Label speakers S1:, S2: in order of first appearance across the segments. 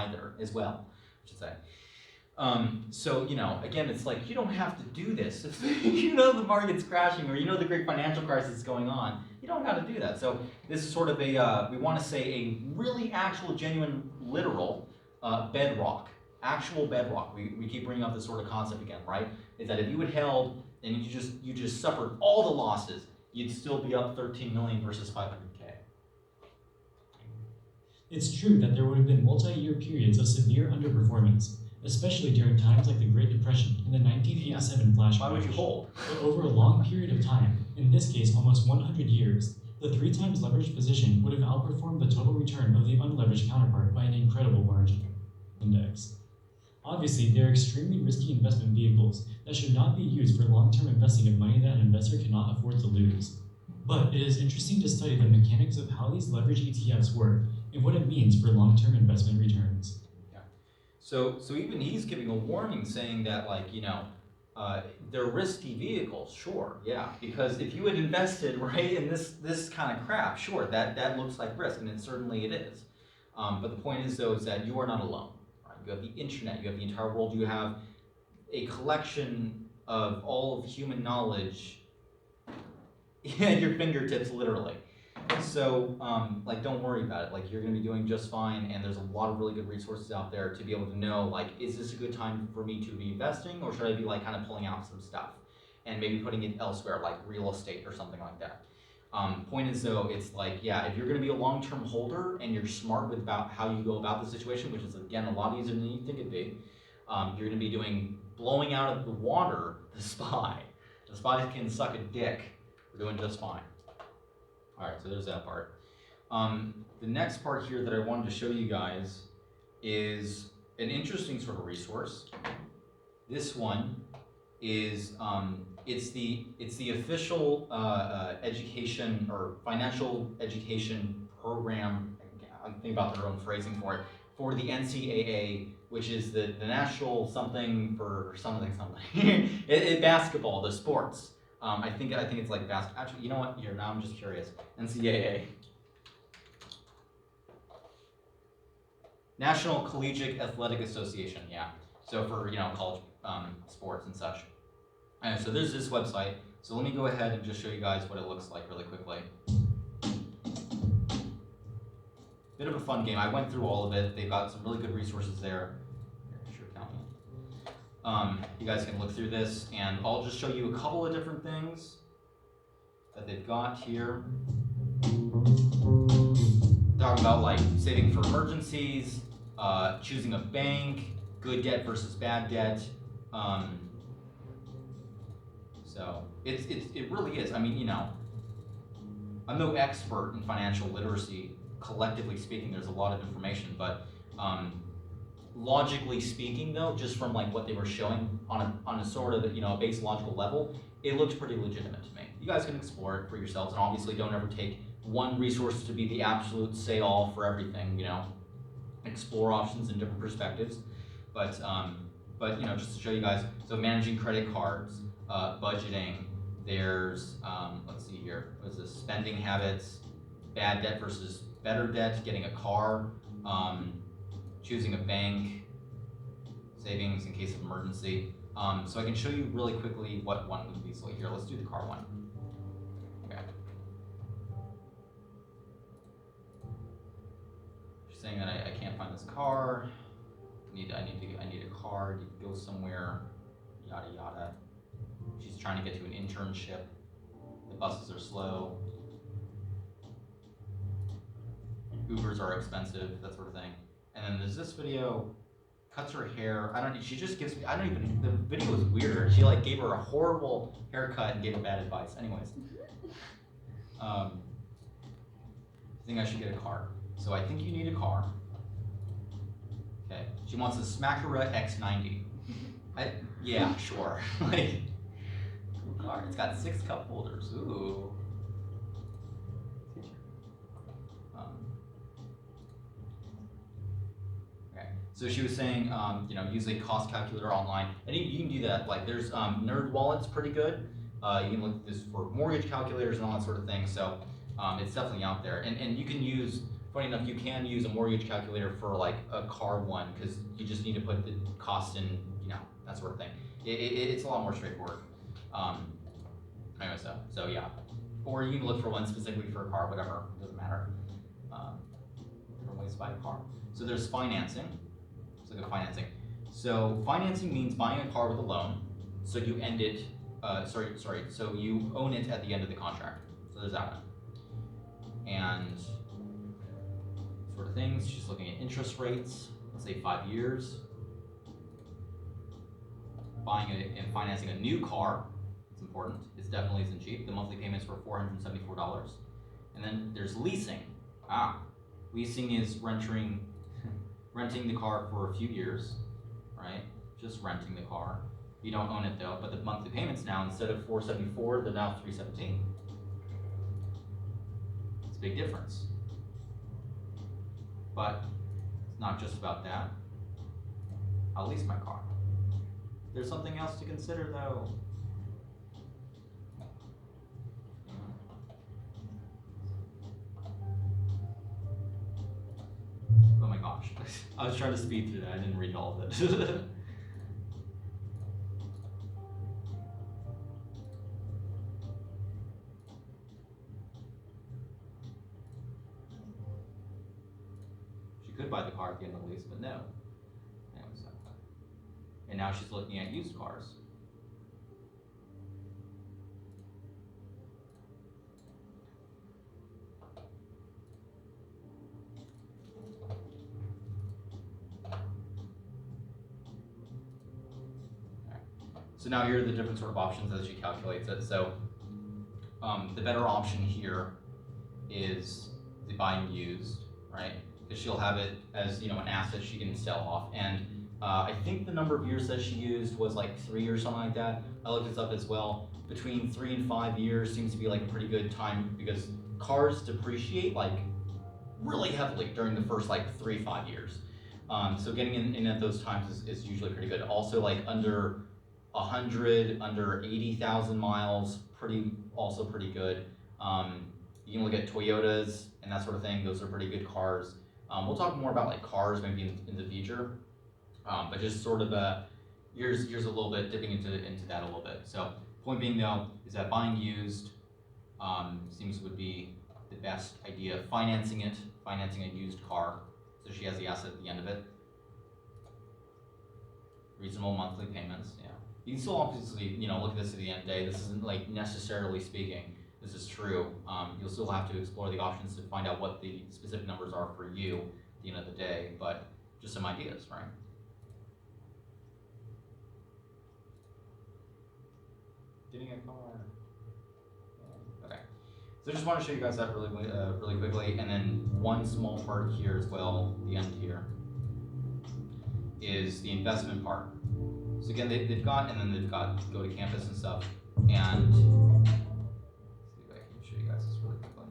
S1: either as well, I should say. So, again, it's like, you don't have to do this. If you know the market's crashing or you know the great financial crisis is going on, you don't have to do that. So this is sort of we want to say a really actual, genuine, literal bedrock, actual bedrock. We keep bringing up this sort of concept again, right? Is that if you had held and you just suffered all the losses, you'd still be up 13 million versus 500K.
S2: It's true that there would have been multi-year periods of severe underperformance, especially during times like the Great Depression and the 1987 flash crash.
S1: Why would you hold?
S2: But over a long period of time, in this case almost 100 years, the 3 times leveraged position would have outperformed the total return of the unleveraged counterpart by an incredible margin. Index. Obviously, they are extremely risky investment vehicles that should not be used for long-term investing of money that an investor cannot afford to lose. But it is interesting to study the mechanics of how these leverage ETFs work and what it means for long-term investment returns.
S1: So even he's giving a warning saying that, like, they're risky vehicles, sure, yeah. Because if you had invested, right, in this kind of crap, sure, that looks like risk, and certainly it is. But the point is, though, is that you are not alone. Right? You have the internet, you have the entire world, you have a collection of all of human knowledge at your fingertips, literally. So, don't worry about it. Like, you're going to be doing just fine, and there's a lot of really good resources out there to be able to know, like, is this a good time for me to be investing, or should I be, like, kind of pulling out some stuff and maybe putting it elsewhere, like real estate or something like that. Point is, though, it's like, yeah, if you're going to be a long-term holder and you're smart about how you go about the situation, which is, again, a lot easier than you think it'd be, you're going to be blowing out of the water the SPY. The SPY can suck a dick. We're doing just fine. All right, so there's that part. The next part here that I wanted to show you guys is an interesting sort of resource. This one is it's the official education or financial education program. I'm thinking about their own phrasing for it, for the NCAA, which is the national something for something. Basketball, the sports. I think it's like basketball. Actually, you know what? Here, now I'm just curious. NCAA. National Collegiate Athletic Association, yeah. So for, college sports and such. And so there's this website. So let me go ahead and just show you guys what it looks like really quickly. Bit of a fun game. I went through all of it. They've got some really good resources there. You guys can look through this, and I'll just show you a couple of different things that they've got here. Talking about, like, saving for emergencies, choosing a bank, good debt versus bad debt. So it really is. I mean, I'm no expert in financial literacy. Collectively speaking, there's a lot of information, but logically speaking, though, just from like what they were showing on a sort of a base logical level, it looks pretty legitimate to me. You guys can explore it for yourselves, and obviously don't ever take one resource to be the absolute say-all for everything. Explore options in different perspectives, but just to show you guys. So managing credit cards, budgeting. There's let's see here. What is this? Spending habits, bad debt versus better debt, getting a car. Choosing a bank, savings in case of emergency. So I can show you really quickly what one would be. So here, let's do the car one. Okay. She's saying that I can't find this car. I need a car. Need to go somewhere. Yada yada. She's trying to get to an internship. The buses are slow. Ubers are expensive. That sort of thing. And then there's this video, cuts her hair. She just gives me, the video is weird. She like gave her a horrible haircut and gave her bad advice. Anyways. I think I should get a car. So I think you need a car. Okay. She wants a Smackera X90. Yeah, sure. Like, car. It's got 6 cup holders. Ooh. So she was saying, use a cost calculator online, and you can do that. Like, there's NerdWallet's pretty good. You can look at this for mortgage calculators and all that sort of thing. So it's definitely out there, and you can use funny enough, you can use a mortgage calculator for like a car one, because you just need to put the cost in, you know, that sort of thing. It's a lot more straightforward. Anyway, so yeah. Or you can look for one specifically for a car, whatever, doesn't matter. Different ways to buy a car. So there's financing. Let's look at financing. So financing means buying a car with a loan, so you end it, so you own it at the end of the contract. So there's that one. And sort of things, she's looking at interest rates, let's say 5 years. Buying and financing a new car, it's important. It definitely isn't cheap. The monthly payments were $474. And then there's leasing. Leasing is renting the car for a few years, right? Just renting the car. You don't own it though, but the monthly payments now, instead of $474, they're now $317. It's a big difference. But it's not just about that. I'll lease my car. There's something else to consider though. Oh my gosh. I was trying to speed through that. I didn't read all of it. She could buy the car at the end of the lease, but no. And now she's looking at used cars. So now here are the different sort of options as she calculates it. So the better option here is the buying used, right? Because she'll have it as, you know, an asset she can sell off. And I think the number of years that she used was like 3 or something like that. I looked this up as well. Between 3 and 5 years seems to be like a pretty good time, because cars depreciate like really heavily during the first like 3-5 years. So getting in at those times is usually pretty good. Also like under 100, under 80,000 miles, also pretty good. You can look at Toyotas and that sort of thing. Those are pretty good cars. We'll talk more about like cars maybe in the future. But just sort of here's a little bit, dipping into that a little bit. So point being though, is that buying used seems would be the best idea. Financing a used car, so she has the asset at the end of it. Reasonable monthly payments, yeah. You can still obviously, you know, look at this at the end of the day. This isn't like necessarily speaking, this is true. You'll still have to explore the options to find out what the specific numbers are for you at the end of the day, but just some ideas, right? Getting a car. Okay, so I just want to show you guys that really quickly, and then one small part here as well, the end here, is the investment part. So again, they've got go to campus and stuff, and let's see if I can show you guys this really quickly.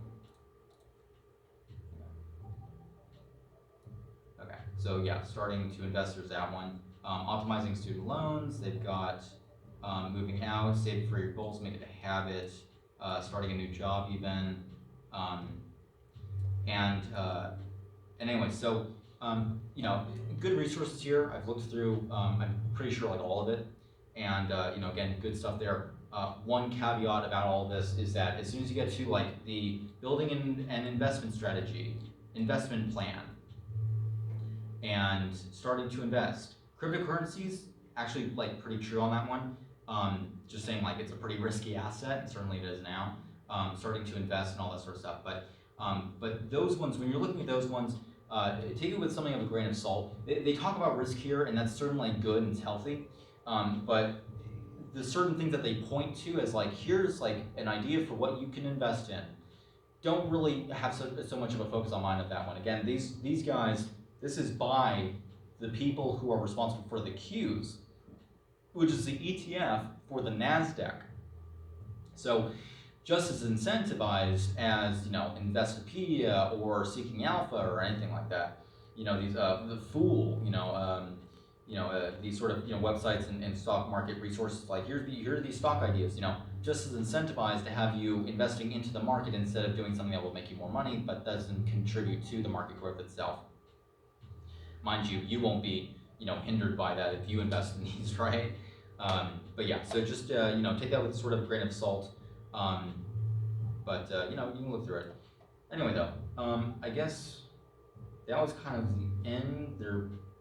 S1: Okay, so yeah, starting to invest, there's that one. Optimizing student loans, they've got moving out, save for your goals, make it a habit, starting a new job even, and anyway, so you know, good resources here. I've looked through, I'm pretty sure like all of it, and you know, again, good stuff there. One caveat about all of this is that as soon as you get to like the building an investment strategy, investment plan, and starting to invest, cryptocurrencies, actually like pretty true on that one. Just saying like it's a pretty risky asset, and certainly it is now. Starting to invest and all that sort of stuff, but those ones, when you're looking at those ones, take it with something of a grain of salt. They talk about risk here, and that's certainly good and it's healthy, but the certain things that they point to as like, here's like an idea for what you can invest in, don't really have so much of a focus on mine of that one. Again, these guys, this is by the people who are responsible for the Qs, which is the ETF for the NASDAQ. So just as incentivized as, you know, Investopedia or Seeking Alpha or anything like that, you know, these the Fool, these sort of, websites and stock market resources, like here are these stock ideas, just as incentivized to have you investing into the market instead of doing something that will make you more money but doesn't contribute to the market growth itself. Mind you, you won't be, hindered by that if you invest in these, right? But yeah, so just, take that with sort of a grain of salt. But you can look through it. Anyway, though, I guess that was kind of the end.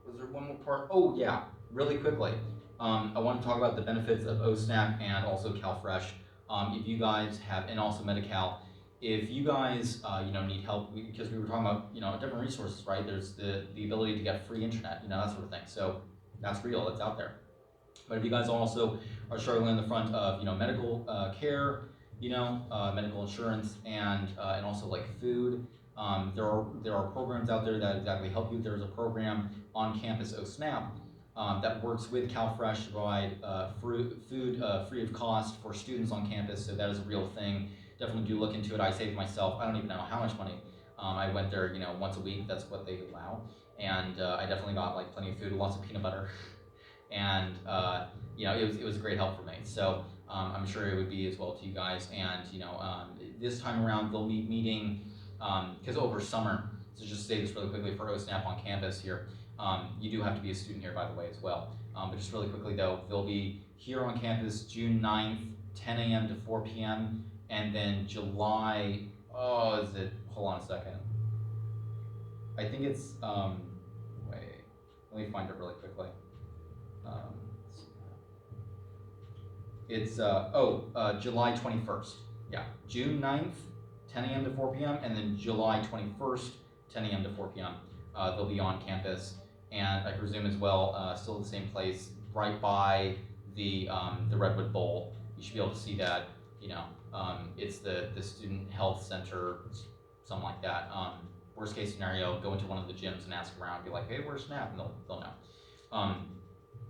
S1: Was there one more part? Oh yeah, really quickly. I want to talk about the benefits of OSNAP and also CalFresh. If you guys have, and also Medi-Cal, if you guys need help, because we were talking about different resources, right? There's the ability to get free internet, that sort of thing. So that's real. That's out there. But if you guys also are struggling on the front of medical care, medical insurance, and also like food, there are programs out there that exactly help you. There's a program on campus, OSNAP, that works with CalFresh to provide food free of cost for students on campus. So that is a real thing. Definitely do look into it. I saved myself, I don't even know how much money. I went there, once a week. That's what they allow, and I definitely got like plenty of food, lots of peanut butter, and it was a great help for me. So I'm sure it would be as well to you guys. And this time around they'll be meeting because over summer. So just say this really quickly for OSNAP on campus here. You do have to be a student here, by the way, as well. But just really quickly though, they'll be here on campus June 9th, 10 a.m. to 4 p.m. And then July, hold on a second. I think it's, wait, let me find it really quickly. It's July 21st. Yeah, June 9th, 10 a.m. to 4 p.m. And then July 21st, 10 a.m. to 4 p.m. They'll be on campus, and I presume as well, still at the same place, right by the Redwood Bowl. You should be able to see that. It's the Student Health Center, something like that. Worst case scenario, go into one of the gyms and ask around, be like, hey, where's Snap? And they'll know.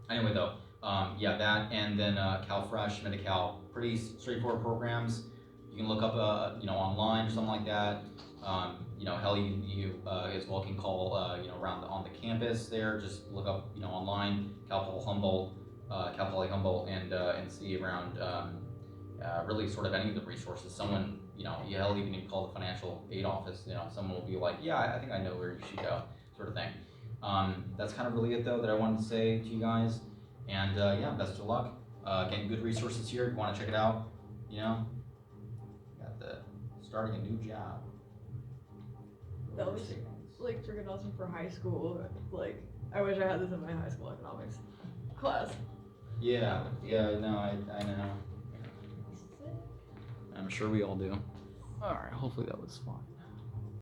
S1: Anyway, though, that, and then CalFresh, Medi-Cal, pretty straightforward programs. You can look up, online or something like that. Hell, you as well can call, around on the campus there. Just look up, online, Cal Poly Humboldt, and see around, really sort of any of the resources. Someone, hell, even you can call the financial aid office. Someone will be like, yeah, I think I know where you should go, sort of thing. That's kind of really it though that I wanted to say to you guys. And best of luck. Getting good resources here. If you want to check it out, got the starting a new job.
S3: That was like freaking awesome for high school. Like, I wish I had this in my high school economics class.
S1: Yeah, no, I know. I'm sure we all do. All right, hopefully that was fun.